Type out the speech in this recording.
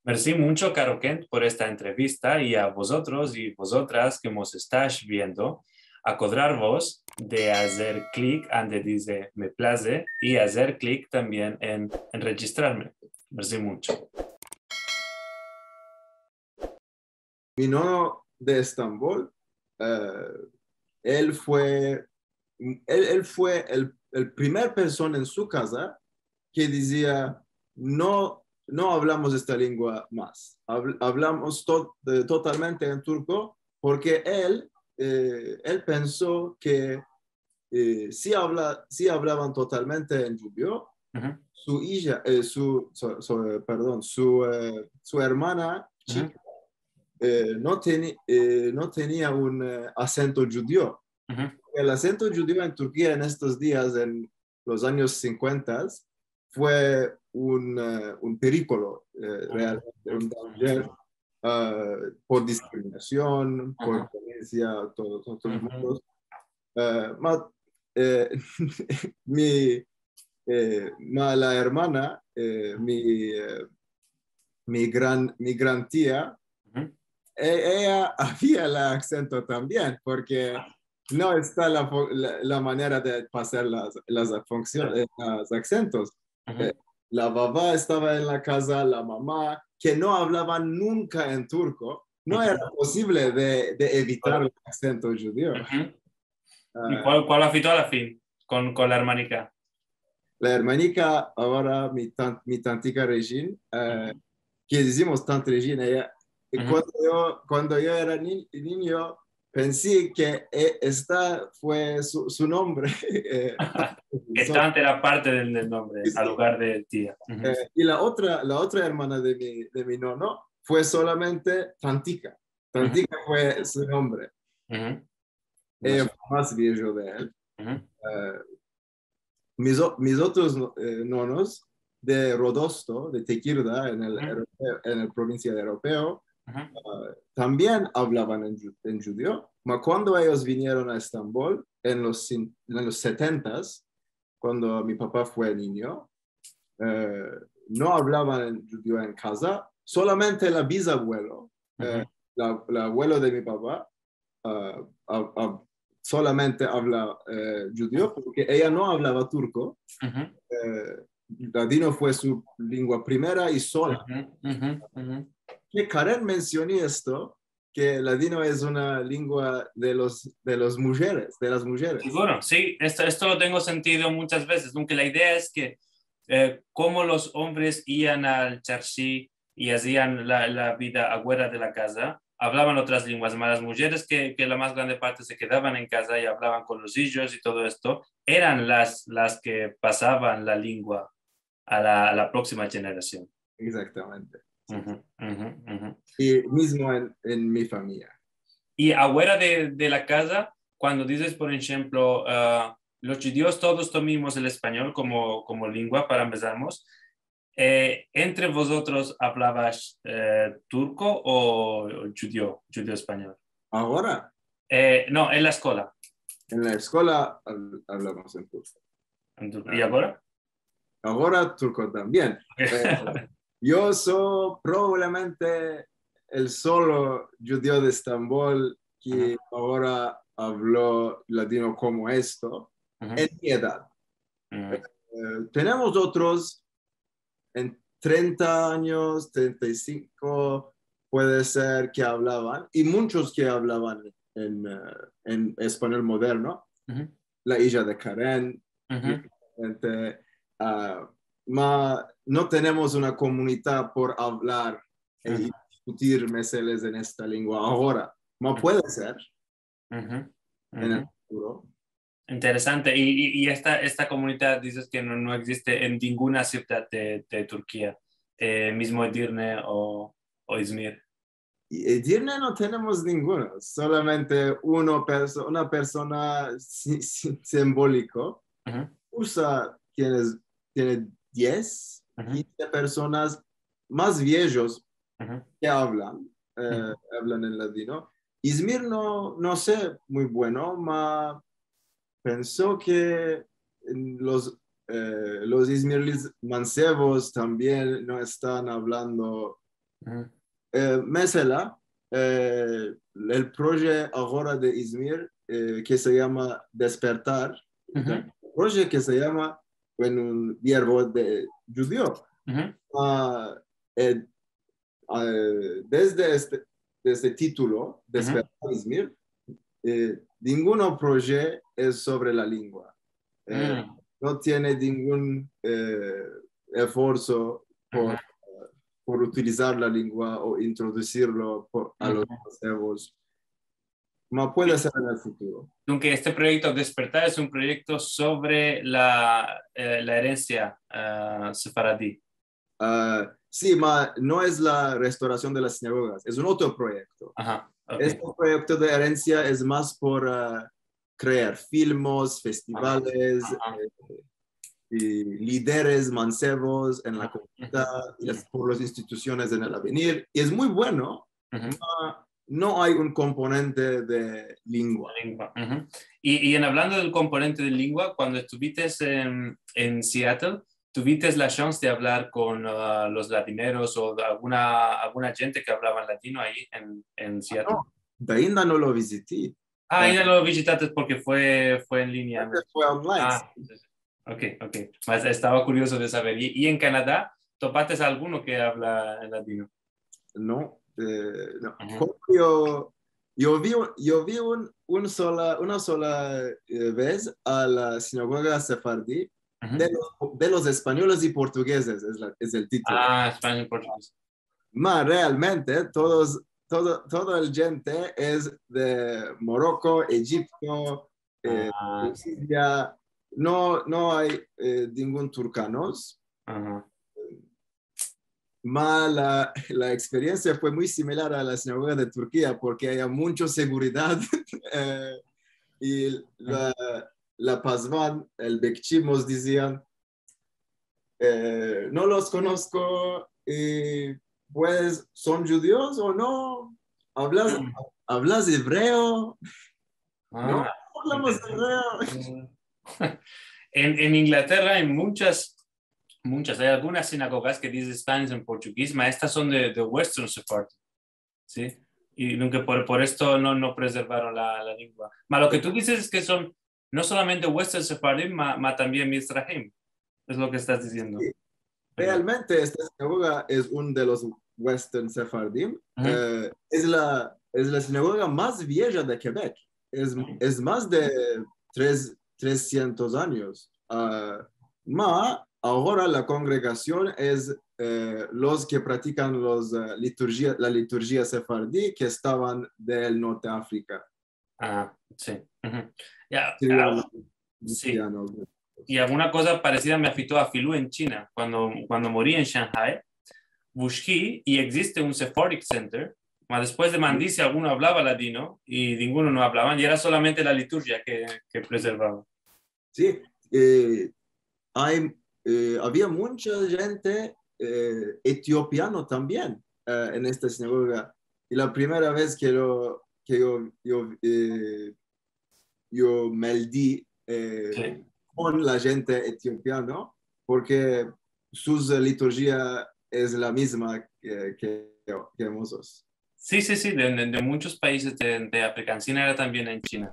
Merci mucho, Caro Kent, por esta entrevista y a vosotros y vosotras que nos estáis viendo, acordaros de hacer clic donde dice me place y hacer clic también en registrarme. Merci mucho. Mi nono de Estambul, él fue el primer persona en su casa que decía, no hablamos esta lengua más, hablamos totalmente en turco, porque él pensó que si hablaban totalmente en judío, Uh-huh. su hija, su hermana chica no tenía un acento judío. Uh-huh. El acento judío en Turquía en estos días, en los años 50, fue un peligro realmente, un danger por discriminación, por violencia, todos otros modos. Mi, la hermana, mi gran tía, ella había el acento también, porque no está la manera de pasar las funciones, los acentos. La babá estaba en la casa, la mamá, que no hablaba nunca en turco, no era posible de evitar el acento judío. ¿Y cuál afitó a la fin con la hermanica? La hermanica, ahora mi tantica Regine, que decimos tante Regine, ella, cuando yo era niño, pensé que esta fue su nombre. Que tante era parte del nombre, al lugar de tía. Y la otra hermana de mi nono fue solamente Tantica. Tantica fue su nombre. Ella fue más viejo de él. Mis otros nonos de Rodosto, de Tequirda, en el provincia de Europeo, también hablaban en judío, pero cuando ellos vinieron a Estambul, en los 70s, cuando mi papá fue niño, no hablaban en judío en casa, solamente el bisabuelo, el abuelo de mi papá, solamente habla judío, porque ella no hablaba turco. Ladino fue su lengua primera y sola. Que Karen mencionó esto, que ladino es una lengua de las mujeres. Seguro, sí, esto lo tengo sentido muchas veces, aunque la idea es que como los hombres iban al charshi y hacían la vida afuera de la casa, hablaban otras lenguas, más las mujeres que la más grande parte se quedaban en casa y hablaban con los hijos y todo esto, eran las que pasaban la lengua a la próxima generación. Exactamente. Sí. Uh-huh. Y mismo en mi familia. Y afuera de la casa, cuando dices, por ejemplo, los judíos todos tomamos el español como lengua para empezarnos, ¿entre vosotros hablabas turco o judío español? Ahora. No, en la escuela. En la escuela hablamos en turco. ¿Y ahora? Ahora turco también. Yo soy probablemente el solo judío de Estambul que ahora habló latino como esto en mi edad. Tenemos otros en 30 años, 35, puede ser que hablaban, y muchos que hablaban en español moderno. La hija de Karen, no tenemos una comunidad por hablar y discutir meseles en esta lengua ahora. No puede ser en el futuro. Interesante. Y esta comunidad dices que no existe en ninguna ciudad de Turquía, mismo Edirne o Izmir. Y Edirne no tenemos ninguno, solamente una persona simbólico. Usa tiene 10, 15 personas más viejos que hablan en latino. Izmir no sé muy bueno, pero pensó que los izmirlis mancebos también no están hablando Mesela el proyecto ahora de Izmir que se llama Despertar, un proyecto que se llama en un viervo de judío. Desde título, Despertar Izmir, ningún proyecto es sobre la lengua. No tiene ningún esfuerzo por utilizar la lengua o introducirlo a los nuevos. No puede ser en el futuro. Aunque este proyecto Despertar es un proyecto sobre la herencia sefaradí. Sí, no es la restauración de las sinagogas, es un otro proyecto. Ajá, okay. Este proyecto de herencia es más por crear filmes, festivales, y líderes mancebos en la comunidad, y por las instituciones en el avenir. Y es muy bueno. No hay un componente de lengua. Y en hablando del componente de lengua, cuando estuviste en Seattle, ¿tuviste la chance de hablar con los latineros o alguna gente que hablaba latino ahí en Seattle? No, ainda no lo visité. Ainda lo visitaste porque fue en línea. Fue online. Ok. Estaba curioso de saber. ¿Y en Canadá, topaste a alguno que habla latino? No. Yo vi una sola vez a la sinagoga sefardí de los españoles y portugueses, es el título. Español y portugués. Realmente todo el gente es de Morocco, Egipto, Siria. No hay ningún turcanos. La experiencia fue muy similar a la sinagoga de Turquía porque hay mucha seguridad y la Pazman, el Bekçimos decían, no los conozco, pues, ¿son judíos o no? ¿Hablas hebreo? No, hablamos hebreo. En Inglaterra hay hay algunas sinagogas que dicen Spanish en portugués, mas estas son de Western Sephardi, ¿sí? Y nunca por esto no preservaron la lengua. Mas lo que tú dices es que son no solamente Western Sephardi, mas también Mizrahim, es lo que estás diciendo. Sí. Realmente esta sinagoga es uno de los Western Sephardim. Es la sinagoga más vieja de Quebec. Es más de 300 años. Ahora la congregación es los que practican la liturgia sefardí que estaban del norte de África. Sí. Sí. Y alguna cosa parecida me afectó a Filú en China. Cuando morí en Shanghai, busqué y existe un Sephardic Center, pero después demandé si alguno hablaba latino y ninguno no hablaba, y era solamente la liturgia que preservaba. Sí, había mucha gente etiopiano también en esta sinagoga. Y la primera vez que yo me di con la gente etiopiana, porque su liturgia es la misma que nosotros. Sí, de muchos países de África. En China era también en China.